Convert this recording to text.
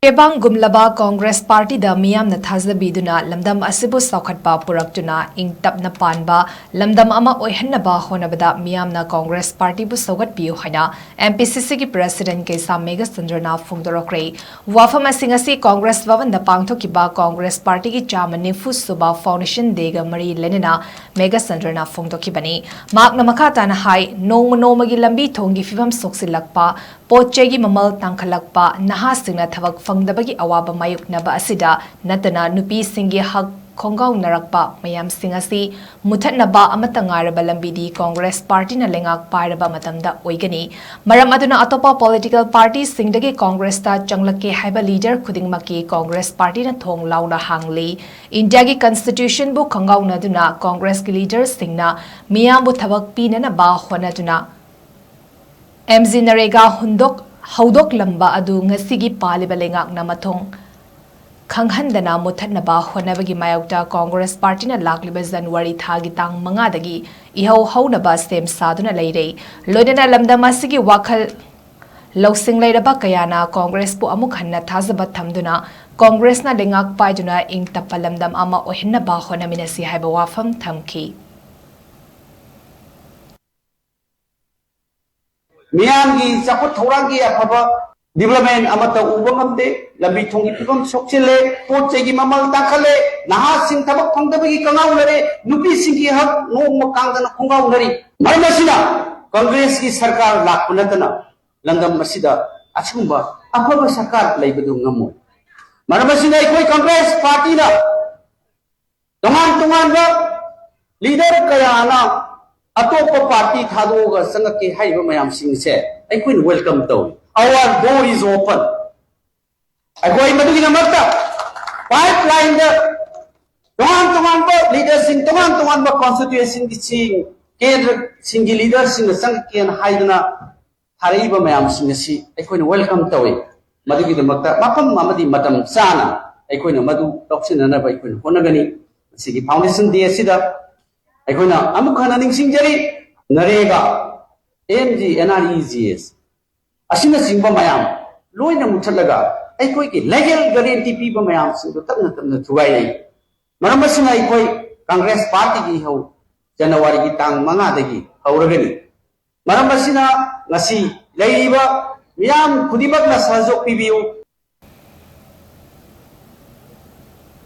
CHEBANG GUMLABA Congress Party da MEEYAM na THAJABIDUNA LAMDAM ASHIBU CHAOKHATPA PURAKTUNA ing TAPNA PANBA LAMDAM ama OIHANNABA HOTNABADA MEEYAM na Congress Party bu Sougatpiyu Haina Mpcc ki President Keisham Meghachandra na Phongdorakkhre wafam asingasi Congress Bhavan da pangthokiba Congress Party ki chairman Nifu Suba Foundation dega mari lenena Meghachandra na Phongdokibani mak na makata na hai noma gi lambi thongi fibam soksilakpa पोचेगी ममल तांखलकपा नहासिंगना थबक फंगदबगी अवाबा मायुकनबा असिदा नतना नुपी सिंगी हक खोंगाव नरकपा मयाम सिंगसी मुथनबा अमता ngairaba lambidi Congress Party na lengak pairaba matamda oigani maram aduna atopa political party singdagi Congress ta changlake haiba leader khudingmaki Congress Party na thong launa hangli India gi constitution bu khongaw naduna Congress ki leader singna MEEYAM bu thabak pinana ba honaduna MZ Narega Haudok Lamba adu ngasigi paliba lengak na mathong khanghandana muthanaba honabagi mayokta Congress Party na lakliba January thagi tang mangadagi ihau haunaba stem saduna leirei loinana lamdam asigi wakhal lousing leiraba kayana Congress pu amuk hanna thajaba thamduna Congress na lengak paiduna ing tapalamdam ama ohinnaba honaminasi haiba wafam thamki MEEYAM की चापट थोरांग की अफबा development अमत उबंगमते लंबी थोंगी पिकम सोक्चले पोचे की ममल ताखले नहा सिंह थबक फंगदबगी कंगाउलरे नुपी सिंह की हक नोम कांगदन खुंगाउलरी मरमसिना कांग्रेस की सरकार लाखनतना लंगम मसिदा अछुंबा अफबा सरकार लेबदु ngamo मरमसिना इकोई कांग्रेस पार्टी ना तमाम लीडर कयाना अतोप पार्टी थादोगा संगके हाइबा मयाम सिंगसे अखोइन welcome to our door is open अखोइ मदुगी नमस्ता पाइपलाइन द तमाम लीडर सिंग तमाम कॉन्स्टिट्यूशन की सिंग केंद्र सिंग की लीडर सिंग संगके हाइदना थारैबा मयाम सिंगसी अखोइन वेलकम तो मदुगी नमस्ता मफम अमदी मतम चाना अखोइन मदु तोक्सिनना अखोइन होनगनी सिगी फाउंडेशन डे सिदा अखोना अमुखना निंगसिंगजरी नरेगा एमजी एनआरईजीएस असिना सिंगबा मयाम लोइना मुथलगा अखोइ की लीगल गारंटी पीबा मयाम सिंग तमना थुगाई मरमसिना अखोइ कांग्रेस पार्टी की हौ जनवरी की तांग 5 दगी हौरगनी मरमसिना ngasi leiba miyam khudibakna सहयोग पिबियु